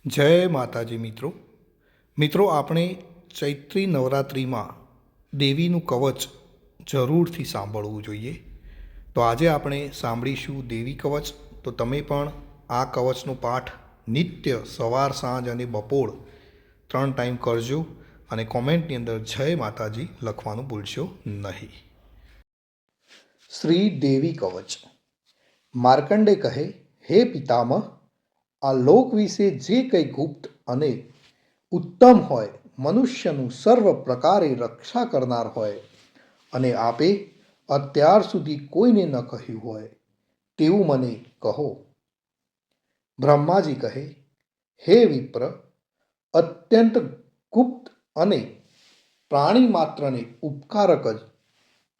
જય માતાજી મિત્રો આપણે ચૈત્રી નવરાત્રિમાં દેવીનું કવચ જરૂરથી સાંભળવું જોઈએ. તો આજે આપણે સાંભળીશું દેવી કવચ. તો તમે પણ આ કવચનો પાઠ નિત્ય સવાર સાંજ અને બપોર 3 ટાઈમ કરજો અને કોમેન્ટની અંદર જય માતાજી લખવાનું ભૂલશો નહીં. શ્રી દેવી કવચ. માર્કંડે કહે, હે પિતામહ, આ લોક વિશે જે કંઈ ગુપ્ત અને ઉત્તમ હોય, મનુષ્યનું સર્વ પ્રકારે રક્ષા કરનાર હોય અને આપે અત્યાર સુધી કોઈને ન કહ્યું હોય તેવું મને કહો. બ્રહ્માજી કહે, હે વિપ્ર, અત્યંત ગુપ્ત અને પ્રાણી માત્રને ઉપકારક જ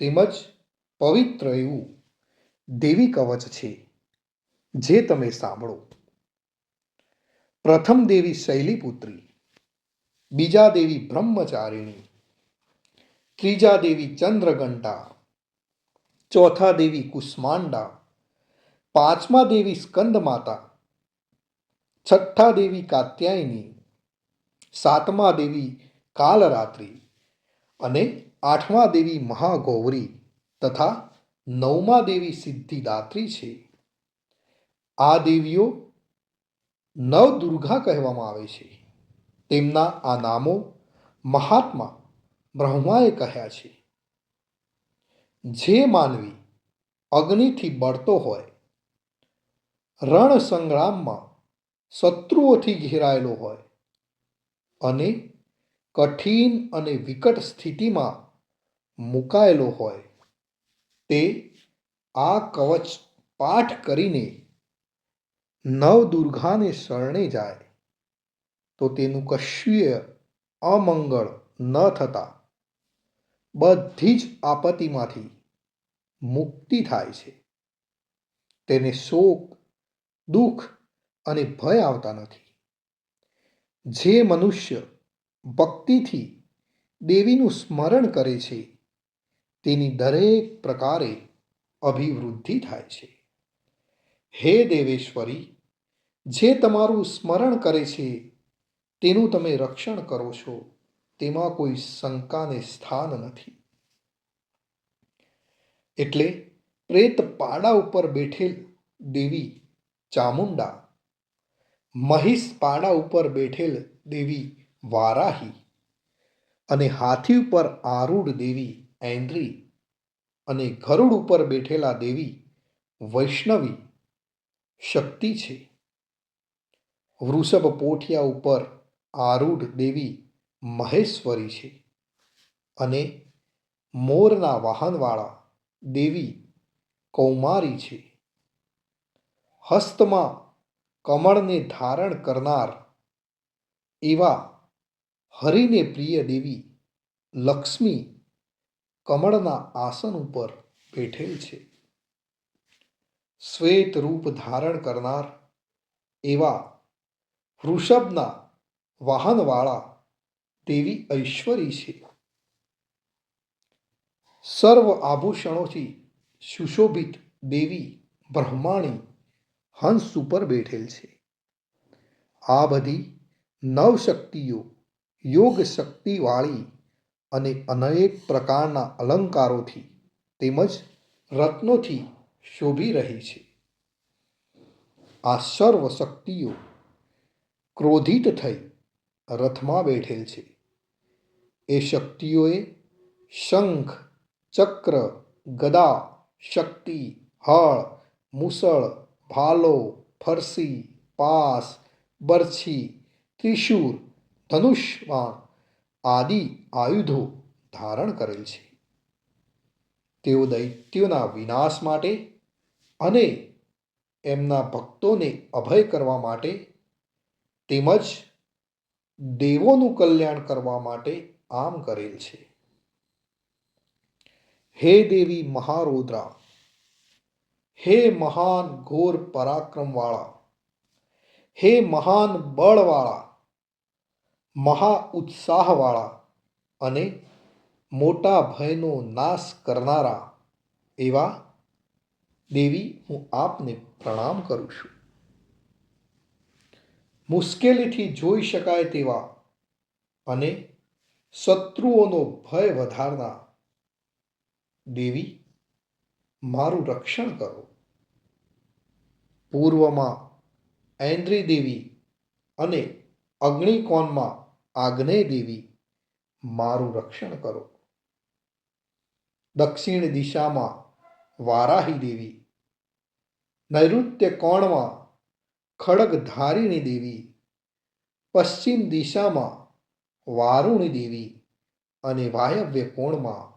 તેમજ પવિત્ર એવું દેવી કવચ છે, જે તમે સાંભળો. પ્રથમ દેવી શૈલીપુત્રી, બીજા દેવી બ્રહ્મચારિણી, ત્રીજા દેવી ચંદ્રઘંટા, ચોથા દેવી કુષ્માંડા, પાંચમા દેવી સ્કંદમાતા, છઠ્ઠા દેવી કાત્યાયની, સાતમા દેવી કાલરાત્રિ અને આઠમા દેવી મહાગૌરી તથા નવમા દેવી સિદ્ધિદાત્રી છે. આ દેવીઓ નવદુર્ગા કહેવામાં આવે છે. તેમના આ નામો મહાત્મા બ્રહ્માએ કહ્યા છે. જે માનવી અગ્નિથી બળતો હોય, રણ સંગ્રામમાં શત્રુઓથી ઘેરાયેલો હોય અને કઠિન અને વિકટ સ્થિતિમાં મુકાયેલો હોય, તે આ કવચ પાઠ કરીને નવદુર્ગાને શરણે જાય તો તેનું કશુંય અમંગળ ન થતા બધી જ આપત્તિમાંથી મુક્તિ થાય છે. તેને શોક, દુઃખ અને ભય આવતા નથી. જે મનુષ્ય ભક્તિથી દેવીનું સ્મરણ કરે છે, તેની દરેક પ્રકારે અભિવૃદ્ધિ થાય છે. હે દેવેશ્વરી, જે તમારું સ્મરણ કરે છે તેનું તમે રક્ષણ કરો છો, તેમાં કોઈ શંકાને સ્થાન નથી. એટલે પ્રેત પાડા ઉપર બેઠેલ દેવી ચામુંડા, મહિષ પાડા ઉપર બેઠેલ દેવી વારાહી અને હાથી ઉપર આરૂઢ દેવી ઐન્દ્રી અને ગરુડ ઉપર બેઠેલા દેવી વૈષ્ણવી શક્તિ છે. વૃષભ પોઠિયા ઉપર આરૂઢ દેવી મહેશ્વરી છે અને મોરના વાહનવાળા દેવી કૌમારી છે. હસ્તમાં કમળને ધારણ કરનાર એવા હરિને પ્રિય દેવી લક્ષ્મી કમળના આસન ઉપર બેઠેલ છે. શ્વેત રૂપ ધારણ કરનાર એવા વૃષભના વાહનવાળા દેવી ઐશ્વરી છે. સર્વ આભૂષણોથી સુશોભિત દેવી બ્રહ્માણી હંસ ઉપર બેઠેલ છે. આ બધી નવશક્તિઓ યોગ શક્તિવાળી અને અનેક પ્રકારના અલંકારોથી તેમજ રત્નોથી શોભી રહી છે. આ સર્વ શક્તિઓ ક્રોધિત થઈ રથમાં બેઠેલ છે. એ શક્તિઓએ શંખ, ચક્ર, ગદા, શક્તિ, હળ, મુસળ, ભાલો, ફરસી, પાસ, બરછી, ત્રિશૂળ, ધનુષ્યબાણ આદિ આયુધો ધારણ કરેલ છે. તેઓ દૈત્યોના વિનાશ માટે અને એમના ભક્તોને અભય કરવા માટે તેમજ દેવોનું કલ્યાણ કરવા માટે આમ કરેલ છે. હે દેવી મહારૌદ્રા, હે મહાન ઘોર પરાક્રમવાળા, હે મહાન બળવાળા, મહા ઉત્સાહવાળા અને મોટા ભયનો નાશ કરનારા એવા દેવી, હું આપને પ્રણામ કરું છું. મુશ્કેલીથી જોઈ શકાય તેવા અને શત્રુઓનો ભય વધારનાર દેવી મારું રક્ષણ કરો. પૂર્વમાં ઐન્દ્રી દેવી અને અગ્નિકોણમાં આગ્નેય દેવી મારું રક્ષણ કરો. દક્ષિણ દિશામાં વારાહી દેવી, નૈઋત્ય કોણમાં ખડગધારિણી દેવી, પશ્ચિમ દિશામાં વારુણી દેવી અને વાયવ્ય કોણમાં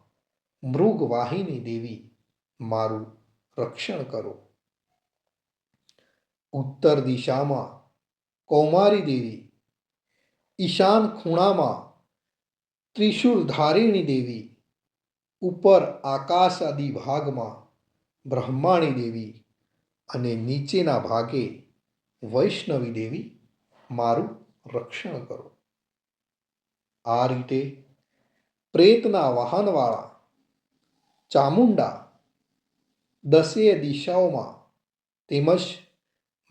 મૃગવાહિની દેવી મારું રક્ષણ કરો. ઉત્તર દિશામાં કૌમારી દેવી, ઈશાન ખૂણામાં ત્રિશૂળધારિણી દેવી, ઉપર આકાશ આદિ ભાગમાં બ્રહ્માણી દેવી અને નીચેના ભાગે વૈષ્ણવી દેવી મારું રક્ષણ કરો. આ રીતે પ્રેતના વાહનવાળા ચામુંડા દસેય દિશાઓમાં તેમજ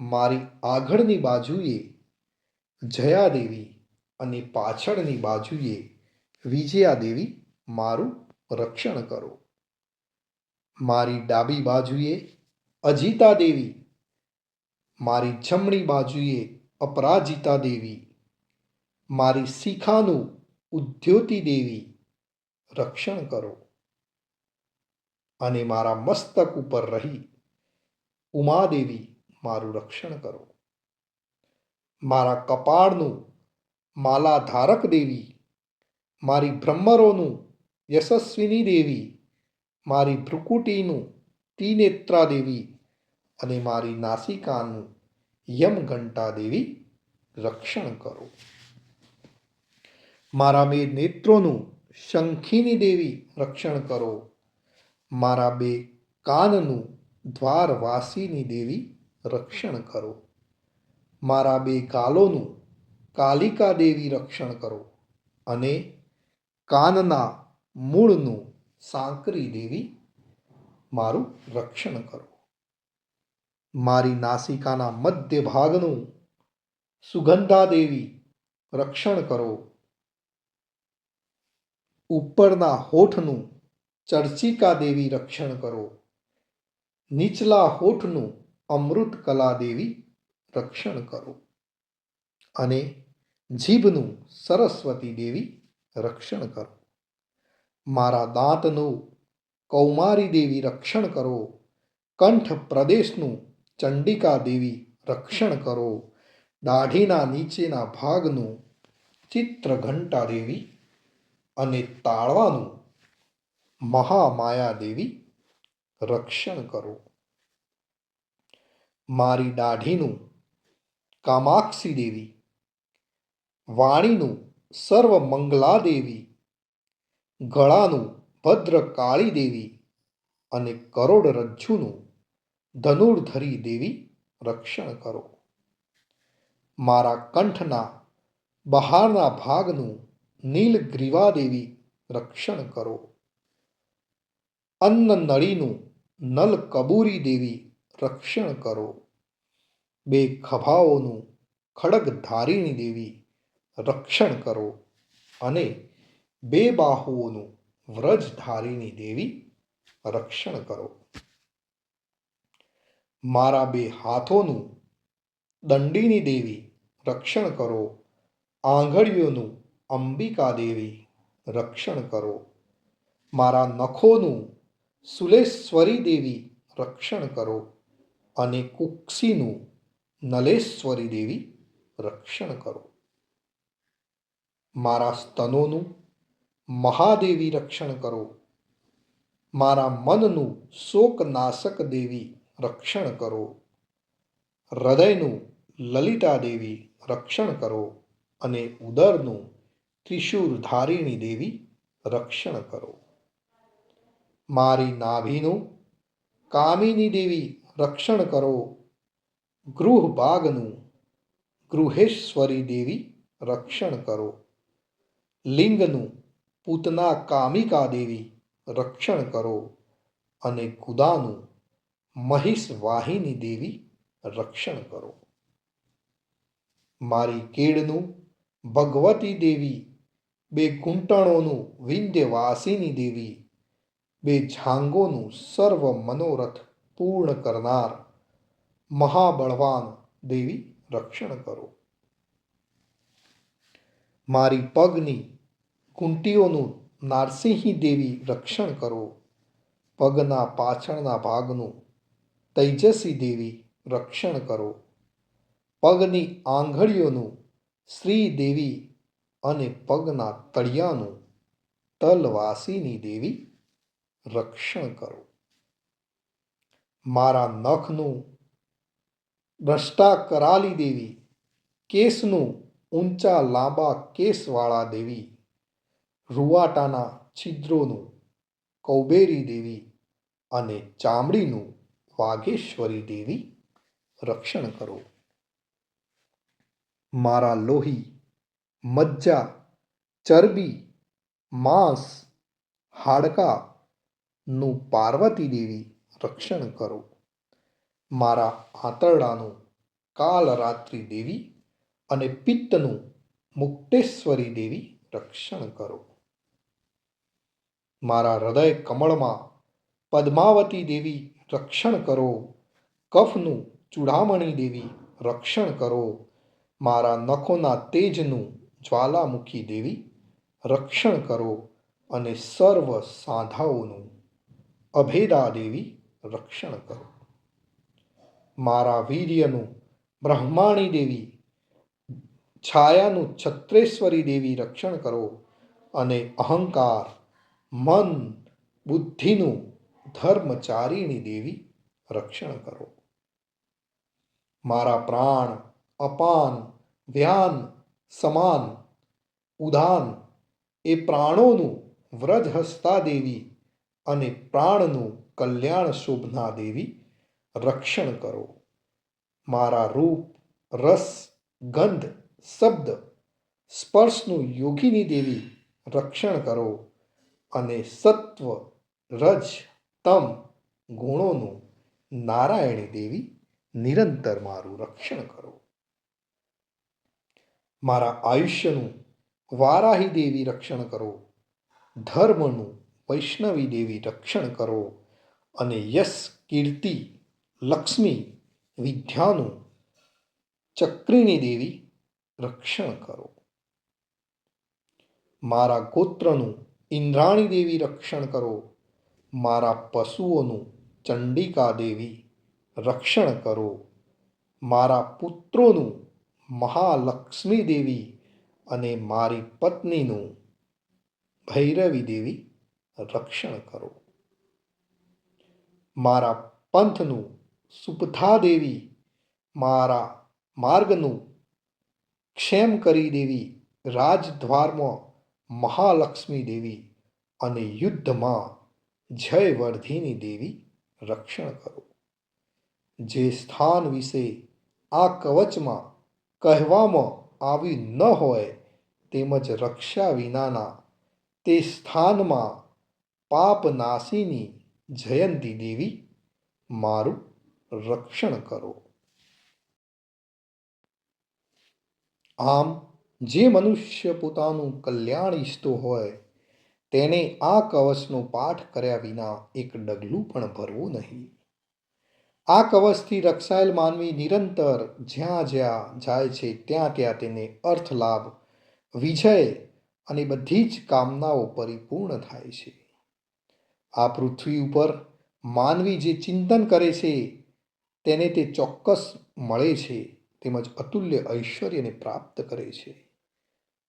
મારી આગળની બાજુએ જયાદેવી અને પાછળની બાજુએ વિજયાદેવી મારું રક્ષણ કરો. મારી ડાબી બાજુએ અજિતા દેવી, મારી જમણી બાજુએ અપરાજિતા દેવી, મારી શિખાનું ઉદ્યોતિ દેવી રક્ષણ કરો. અને મારા મસ્તક ઉપર રહી ઉમાદેવી મારું રક્ષણ કરો. મારા કપાળનું માલાધારક દેવી, મારી ભ્રમરોનું યશસ્વિની દેવી, મારી ભ્રુકુટીનું ત્રિનેત્રા દેવી અને મારી નાસિકાનું યમઘંટા દેવી રક્ષણ કરો. મારા બે નેત્રોનું શંખિની દેવી રક્ષણ કરો. મારા બે કાનનું દ્વારવાસીની દેવી રક્ષણ કરો. મારા બે ગાલોનું કાલિકા દેવી રક્ષણ કરો. અને કાનના મૂળનું સાંકરી દેવી મારું રક્ષણ કરો. મારી નાસિકાના મધ્ય ભાગનું સુગંધા દેવી રક્ષણ કરો. ઉપરના હોઠનું ચર્ચિકા દેવી રક્ષણ કરો. નીચલા હોઠનું અમૃતકલા દેવી રક્ષણ કરો. અને જીભનું સરસ્વતી દેવી રક્ષણ કરો. મારા દાંતનું કૌમારી દેવી રક્ષણ કરો. કંઠ પ્રદેશનું ચંડિકા દેવી રક્ષણ કરો. દાઢીના નીચેના ભાગનું ચિત્રઘંટા દેવી અને તાળવાનું મહામાયા દેવી રક્ષણ કરો. મારી દાઢીનું કામાક્ષી દેવી, વાણીનું સર્વમંગલા દેવી, ગળાનું ભદ્રકાળી દેવી અને કરોડરજ્જુનું ધનુર્ધરી દેવી રક્ષણ કરો. મારા કંઠના બહારના ભાગનું નીલગ્રીવા દેવી રક્ષણ કરો. અન્નનળીનું નલકબૂરી દેવી રક્ષણ કરો. બે ખભાઓનું ખડગધારિણી દેવી રક્ષણ કરો. અને બે બાહુઓનું વ્રજધારિણી દેવી રક્ષણ કરો. મારા બે હાથોનું દંડિની દેવી રક્ષણ કરો. આંગળીઓનું અંબિકા દેવી રક્ષણ કરો. મારા નખોનું સુલેશ્વરી દેવી રક્ષણ કરો. અને કુક્ષીનું નલેશ્વરી દેવી રક્ષણ કરો. મારા સ્તનોનું મહાદેવી રક્ષણ કરો. મારા મનનું શોકનાશક દેવી રક્ષણ કરો. હૃદયનું લલિતા દેવી રક્ષણ કરો. અને ઉદરનું ત્રિશૂળધારિણી દેવી રક્ષણ કરો. મારી નાભીનું કામિની દેવી રક્ષણ કરો. ગૃહભાગનું ગૃહેશ્વરી દેવી રક્ષણ કરો. લિંગનું પૂતના કામિકા દેવી રક્ષણ કરો. અને ગુદાનું મહિષવાહિની દેવી રક્ષણ કરો. મારી કેળનું ભગવતી દેવી, બે ઘૂંટણોનું વિંધ્યવાસિની દેવી, બે જાંગોનું સર્વ મનોરથ પૂર્ણ કરનાર મહાબળવાન દેવી રક્ષણ કરો. મારી પગની ઘૂંટીઓનું નારસિંહી દેવી રક્ષણ કરો. પગના પાછળના ભાગનું તૈજસી દેવી રક્ષણ કરો. પગની આંગળીઓનું શ્રી દેવી અને પગના તળિયાનું તલવાસીની દેવી રક્ષણ કરો. મારા નખનું દ્રષ્ટા કરાલી દેવી, કેસનું ઊંચા લાંબા કેસવાળા દેવી, રૂવાટાના છિદ્રોનું કૌબેરી દેવી અને ચામડીનું વાઘેશ્વરી દેવી રક્ષણ કરો. મારા લોહી, મજ્જા, ચરબી, માંસ, હાડકાનું પાર્વતી દેવી રક્ષણ કરો. મારા આંતરડાનું કાલરાત્રિ દેવી અને પિત્તનું મુક્તેશ્વરી દેવી રક્ષણ કરો. મારા હૃદય કમળમાં પદ્માવતી દેવી રક્ષણ કરો. કફનું ચૂડામણી દેવી રક્ષણ કરો. મારા નખોના તેજનું જ્વાલામુખી દેવી રક્ષણ કરો અને સર્વ સાંધાઓનું અભેદા દેવી રક્ષણ કરો. મારા વીર્યનું બ્રહ્માણી દેવી, છાયાનું છત્રેશ્વરી દેવી રક્ષણ કરો અને અહંકાર, મન, બુદ્ધિનું ધર્મચારિણી દેવી રક્ષણ કરો. મારા પ્રાણ, અપાન, વ્યાન, સમાન, ઉદાન એ પ્રાણોનું વ્રજહસ્તા દેવી અને પ્રાણનું કલ્યાણ શોભના દેવી રક્ષણ કરો. મારા રૂપ, રસ, ગંધ, શબ્દ, સ્પર્શનું યોગિની દેવી રક્ષણ કરો અને સત્વ, રજ, તમ ગુણોનું નારાયણી દેવી નિરંતર મારું રક્ષણ કરો. મારા આયુષ્યનું વારાહી દેવી રક્ષણ કરો. ધર્મનું વૈષ્ણવી દેવી રક્ષણ કરો અને યશ, કીર્તિ, લક્ષ્મી, વિદ્યાનું ચક્રીની દેવી રક્ષણ કરો. મારા ગોત્રનું ઇન્દ્રાણી દેવી રક્ષણ કરો. મારા પશુઓનું ચંડિકા દેવી રક્ષણ કરો. મારા પુત્રોનું મહાલક્ષ્મી દેવી અને મારી પત્નીનું ભૈરવી દેવી રક્ષણ કરો. મારા પંથનું સુપથા દેવી, મારા માર્ગનું ક્ષેમ કરી દેવી, રાજદ્વારમાં મહાલક્ષ્મી દેવી અને યુદ્ધમાં જયવર્ધિની દેવી રક્ષણ કરો. જે સ્થાન વિશે આ કવચમાં કહેવામાં આવ્યું ન હોય તેમજ રક્ષા વિનાના તે સ્થાનમાં પાપનાશીની જયંતી દેવી મારું રક્ષણ કરો. આમ જે મનુષ્ય પોતાનું કલ્યાણ ઈચ્છતો હોય તેને આ કવચનો પાઠ કર્યા વિના એક ડગલું પણ ભરવું નહીં. આ કવચથી રક્ષાયેલ માનવી નિરંતર જ્યાં જ્યાં જાય છે ત્યાં ત્યાં તેને અર્થ લાભ, વિજય અને બધી જ કામનાઓ પરિપૂર્ણ થાય છે. આ પૃથ્વી ઉપર માનવી જે ચિંતન કરે છે તેને તે ચોક્કસ મળે છે તેમજ અતુલ્ય ઐશ્વર્યને પ્રાપ્ત કરે છે.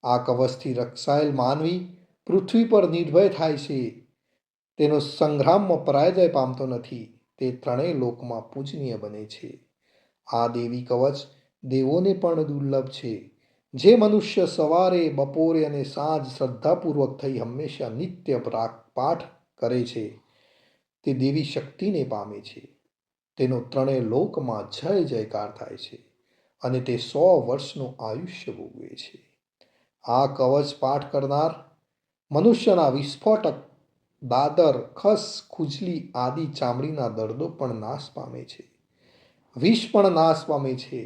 આ કવચથી રક્ષાયેલ માનવી પૃથ્વી પર નિર્ભય થાય છે. તેનો સંગ્રામમાં પરાજય પામતો નથી. તે ત્રણેય લોકમાં પૂજનીય બને છે. આ દેવી કવચ દેવોને પણ દુર્લભ છે. જે મનુષ્ય સવારે, બપોરે અને સાંજ શ્રદ્ધાપૂર્વક થઈ હંમેશા નિત્ય પાઠ કરે છે તે દેવી શક્તિને પામે છે. તેનો ત્રણેય લોકમાં જય જયકાર થાય છે અને તે 100 વર્ષનું આયુષ્ય ભોગવે છે. આ કવચ પાઠ કરનાર મનુષ્યના વિસ્ફોટક, દાદર, ખસ, ખુજલી આદિ ચામડીના દર્દો પણ નાશ પામે છે. વિષ પણ નાશ પામે છે.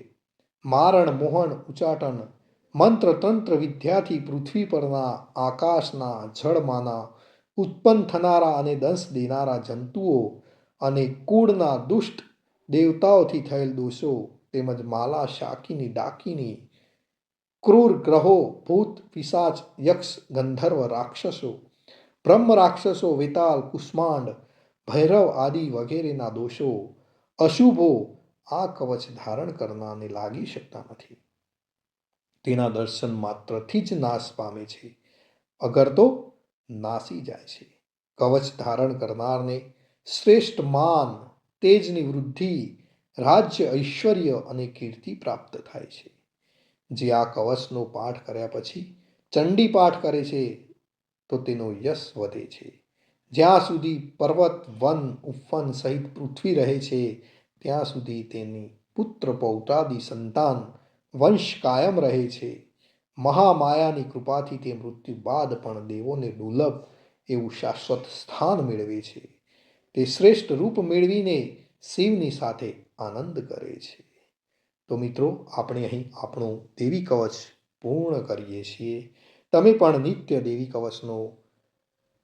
મારણ મોહન ઉચાટન મંત્ર તંત્ર વિદ્યાથી પૃથ્વી પરના આકાશના જળમાંના ઉત્પન્ન થનારા અને દંશ દેનારા જંતુઓ અને કુળના દુષ્ટ દેવતાઓથી થયેલ દોષો તેમજ માલા શાકીની ડાકીની ક્રૂર ગ્રહો ભૂત પિશાચ યક્ષ ગંધર્વ રાક્ષસો બ્રહ્મ રાક્ષસો વેતાલ કુષ્માંડ ભૈરવ આદિ વગેરેના દોષો અશુભો આ કવચ ધારણ કરનારને લાગી શકતા નથી. તેના દર્શન માત્રથી જ નાશ પામે છે, અગર તો નાસી જાય છે. કવચ ધારણ કરનારને શ્રેષ્ઠ માન, તેજની વૃદ્ધિ, રાજ્ય ઐશ્વર્ય અને કીર્તિ પ્રાપ્ત થાય છે. જે આ કવચનો પાઠ કર્યા પછી ચંડી પાઠ કરે છે તો તેનો યશ વધે છે. જ્યાં સુધી પર્વત વન ઉપવન સહિત પૃથ્વી રહે છે ત્યાં સુધી તેની પુત્ર પૌત્રાદિ સંતાન વંશ કાયમ રહે છે. મહામાયાની કૃપાથી તે મૃત્યુ બાદ પણ દેવોને દુર્લભ એવું શાશ્વત સ્થાન મેળવે છે. તે શ્રેષ્ઠ રૂપ મેળવીને શિવની સાથે આનંદ કરે છે. તો મિત્રો, આપણે અહીં આપણું દેવી કવચ પૂર્ણ કરીએ છીએ. તમે પણ નિત્ય દેવી કવચનો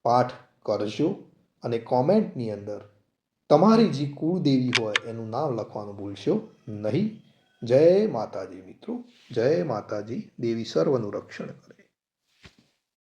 પાઠ કરજો અને કોમેન્ટની અંદર તમારી જે કુળદેવી હોય એનું નામ લખવાનું ભૂલશો નહીં. જય માતાજી મિત્રો, જય માતાજી. દેવી સર્વનું રક્ષણ કરે.